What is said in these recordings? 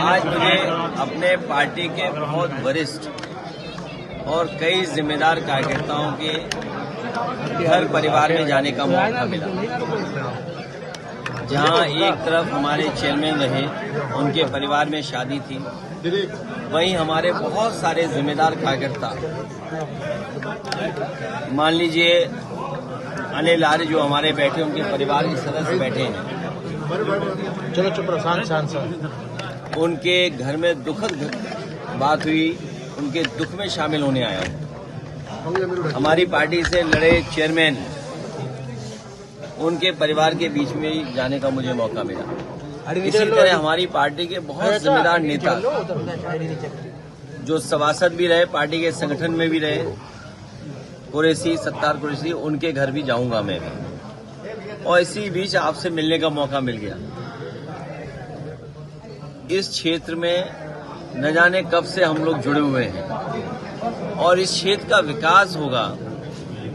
आज मुझे अपने पार्टी के बहुत वरिष्ठ और कई जिम्मेदार कार्यकर्ताओं के घर परिवार में जाने का मौका मिला, जहां एक तरफ हमारे चेयरमैन रहे, उनके परिवार में शादी थी, वहीं हमारे बहुत सारे जिम्मेदार कार्यकर्ता, मान लीजिए अनिल आर्य जो हमारे बैठे, उनके परिवार के सदस्य बैठे हैं, चलो चुप रहो, शांत। उनके घर में दुखद बात हुई, उनके दुख में शामिल होने आया हूं। हमारी पार्टी से लड़े चेयरमैन, उनके परिवार के बीच में जाने का मुझे मौका मिला। इसी तरह हमारी पार्टी के बहुत जिम्मेदार नेता जो सभासद भी रहे, पार्टी के संगठन में भी रहे, कुरैशी, सत्तार कुरैशी, उनके घर भी जाऊंगा मैं भी। और इसी बीच आपसे मिलने का मौका मिल गया। इस क्षेत्र में न जाने कब से हम लोग जुड़े हुए हैं और इस क्षेत्र का विकास होगा,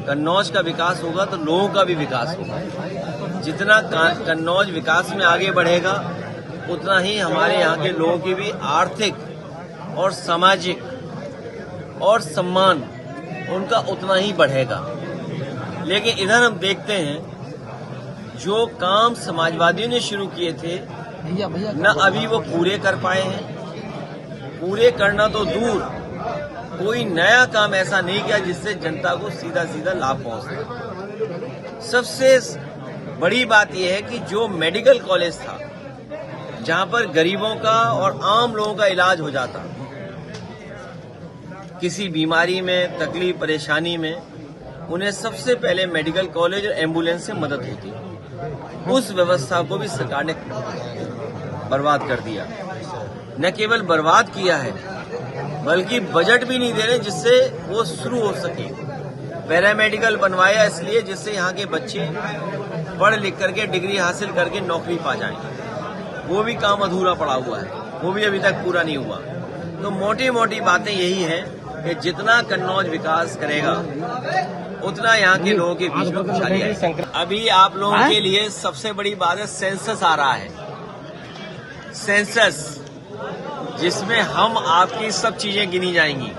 कन्नौज का विकास होगा तो लोगों का भी विकास होगा। जितना कन्नौज विकास में आगे बढ़ेगा, उतना ही हमारे यहाँ के लोगों की भी आर्थिक और सामाजिक और सम्मान उनका उतना ही बढ़ेगा। लेकिन इधर हम देखते हैं जो काम समाजवादियों ने शुरू किए थे न अभी वो पूरे कर पाए हैं। पूरे करना तो दूर, कोई नया काम ऐसा नहीं किया जिससे जनता को सीधा सीधा लाभ पहुंचे। सबसे बड़ी बात यह है कि जो मेडिकल कॉलेज था, जहां पर गरीबों का और आम लोगों का इलाज हो जाता, किसी बीमारी में, तकलीफ परेशानी में, उन्हें सबसे पहले मेडिकल कॉलेज और एम्बुलेंस से मदद होती, उस व्यवस्था को भी सरकार ने बर्बाद कर दिया। न केवल बर्बाद किया है, बल्कि बजट भी नहीं दे रहे जिससे वो शुरू हो सके। पैरामेडिकल बनवाया इसलिए जिससे यहाँ के बच्चे पढ़ लिख करके डिग्री हासिल करके नौकरी पा जाएं। वो भी काम अधूरा पड़ा हुआ है, वो भी अभी तक पूरा नहीं हुआ। तो मोटी मोटी बातें यही हैं कि जितना कन्नौज विकास करेगा, उतना यहाँ के लोगों के बीच में खुशहाली आएगी। अभी आप लोगों के लिए सबसे बड़ी बात है, सेंसस आ रहा है। सेंसस जिसमें हम आपकी सब चीजें गिनी जाएंगी।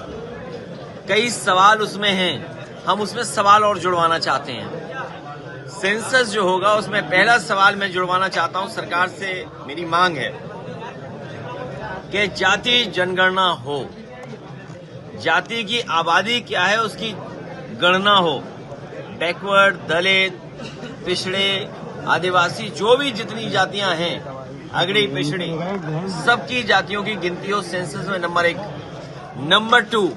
कई सवाल उसमें हैं, हम उसमें सवाल और जुड़वाना चाहते हैं। सेंसस जो होगा उसमें पहला सवाल मैं जुड़वाना चाहता हूं, सरकार से मेरी मांग है कि जाति जनगणना हो। जाति की आबादी क्या है उसकी गणना हो। बैकवर्ड, दलित, पिछड़े, आदिवासी, जो भी जितनी जातियां हैं, अगड़ी पिछड़ी, सबकी जातियों की गिनती हो सेंसस में, नंबर 1। नंबर 2,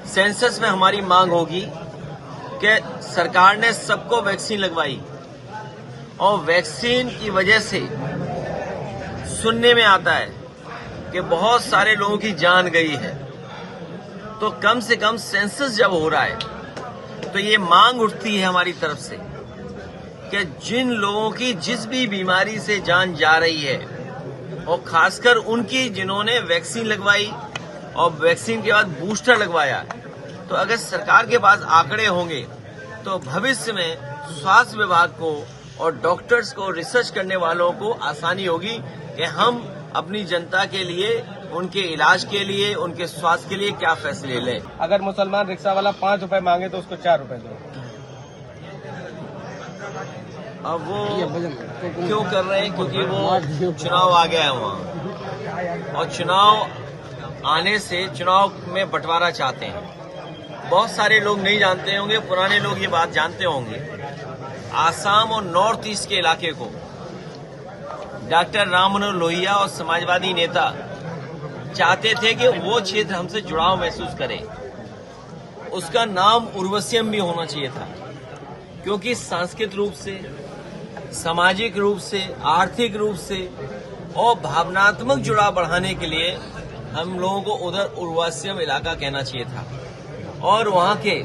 सेंसस में हमारी मांग होगी कि सरकार ने सबको वैक्सीन लगवाई और वैक्सीन की वजह से सुनने में आता है कि बहुत सारे लोगों की जान गई है। तो कम से कम सेंसस जब हो रहा है तो ये मांग उठती है हमारी तरफ से कि जिन लोगों की जिस भी बीमारी से जान जा रही है, और खासकर उनकी जिन्होंने वैक्सीन लगवाई और वैक्सीन के बाद बूस्टर लगवाया, तो अगर सरकार के पास आंकड़े होंगे तो भविष्य में स्वास्थ्य विभाग को और डॉक्टर्स को, रिसर्च करने वालों को आसानी होगी कि हम अपनी जनता के लिए, उनके इलाज के लिए, उनके स्वास्थ्य के लिए क्या फैसले लें। अगर मुसलमान रिक्शा वाला 5 रुपए मांगे तो उसको 4 रुपए दो। अब वो क्यों कर रहे हैं? क्योंकि वो चुनाव आ गया है वहाँ, और चुनाव आने से चुनाव में बंटवारा चाहते हैं। बहुत सारे लोग नहीं जानते होंगे, पुराने लोग ये बात जानते होंगे। आसाम और नॉर्थ ईस्ट के इलाके को डॉक्टर राम मनोहर लोहिया और समाजवादी नेता चाहते थे कि वो क्षेत्र हमसे जुड़ाव महसूस करे। उसका नाम उर्वश्यम भी होना चाहिए था, क्योंकि सांस्कृतिक रूप से, सामाजिक रूप से, आर्थिक रूप से और भावनात्मक जुड़ाव बढ़ाने के लिए हम लोगों को उधर उर्वश्यम इलाका कहना चाहिए था। और वहाँ के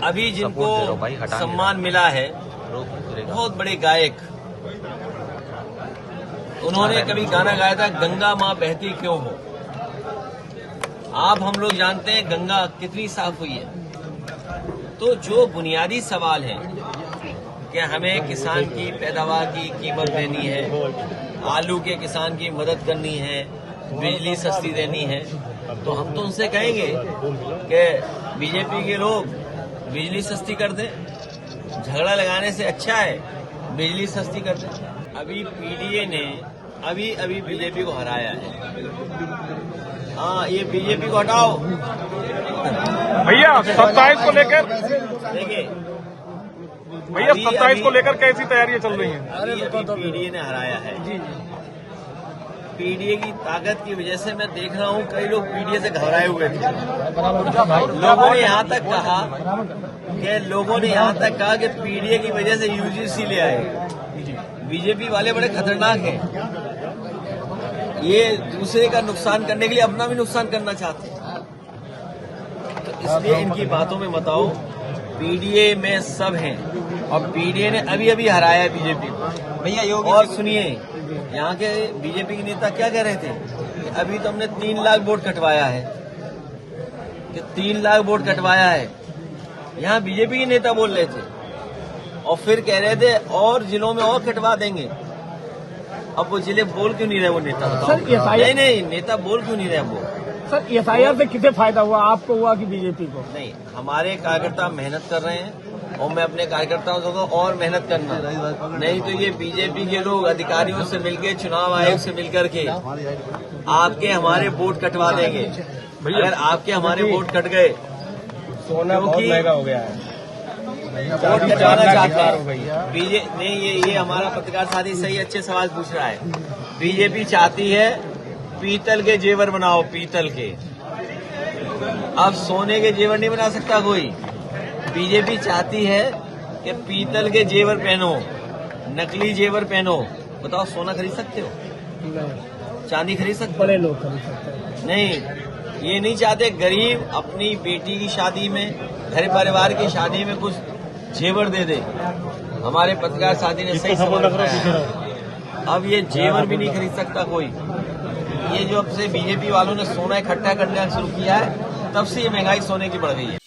अभी जिनको सम्मान मिला है, बहुत बड़े गायक, उन्होंने कभी गाना गाया था, गंगा माँ बहती क्यों हो। आप हम लोग जानते हैं गंगा कितनी साफ हुई है। तो जो बुनियादी सवाल है कि हमें किसान की पैदावार की कीमत देनी है, आलू के किसान की मदद करनी है, बिजली सस्ती देनी है, तो हम तो उनसे कहेंगे कि बीजेपी के लोग बिजली सस्ती कर दें। झगड़ा लगाने से अच्छा है बिजली सस्ती कर दें। अभी पीडीए ने अभी बीजेपी को हराया है। हाँ, ये बीजेपी को हटाओ। भैया 27 को लेकर देखिए भैया 27 को लेकर कैसी तैयारियां चल रही हैं? अभी पीडीए ने हराया है। पीडीए की ताकत की वजह से मैं देख रहा हूँ कई लोग पीडीए से घबराए हुए थे। लोगों ने यहाँ तक कहा कि पीडीए की वजह से यूजीसी ले आए। बीजेपी वाले बड़े खतरनाक हैं, ये दूसरे का नुकसान करने के लिए अपना भी नुकसान करना चाहते हैं। तो इसलिए इनकी बातों में मत आओ। पीडीए में सब हैं और पीडीए ने अभी हराया है बीजेपी को। भैया और सुनिए, यहाँ के बीजेपी के नेता क्या कह रहे थे कि अभी तो हमने 3 लाख वोट कटवाया है, कि 3 लाख वोट कटवाया है। यहाँ बीजेपी के नेता बोल रहे थे और फिर कह रहे थे और जिलों में और कटवा देंगे। अब वो जिले बोल क्यों नहीं रहे वो नेता? बताओ। नहीं, नेता बोल क्यों नहीं रहे वो? सर, एफआईआर से किसे फायदा हुआ? आपको हुआ कि बीजेपी को? नहीं, हमारे कार्यकर्ता मेहनत कर रहे हैं और मैं अपने कार्यकर्ताओं को और मेहनत करना, नहीं तो ये बीजेपी के लोग अधिकारियों से मिलकर, चुनाव आयोग से मिलकर के आपके हमारे वोट कटवा देंगे। अगर आपके हमारे वोट कट गए, सोना बहुत महंगा हो गया है। वोट कटवाना चाहते हैं बीजेपी नहीं। ये हमारा पत्रकार साथी सही अच्छे सवाल पूछ रहा है। बीजेपी चाहती है पीतल के जेवर बनाओ, पीतल के। अब सोने के जेवर नहीं बना सकता कोई। बीजेपी चाहती है कि पीतल के जेवर पहनो, नकली जेवर पहनो। बताओ, सोना खरीद सकते हो? चांदी खरीद सकते हो? बड़े लोग खरीद सकते हैं। नहीं, ये नहीं चाहते अब अपनी बेटी की शादी में, घर परिवार की शादी में कुछ जेवर दे दे। हमारे पत्रकार साथी ने सही सवाल उठाया। अब ये जेवर भी नहीं खरीद सकता कोई। ये जो अब से बीजेपी वालों ने सोना इकट्ठा करना शुरू किया है, तब से ये महंगाई सोने की बढ़ गई है।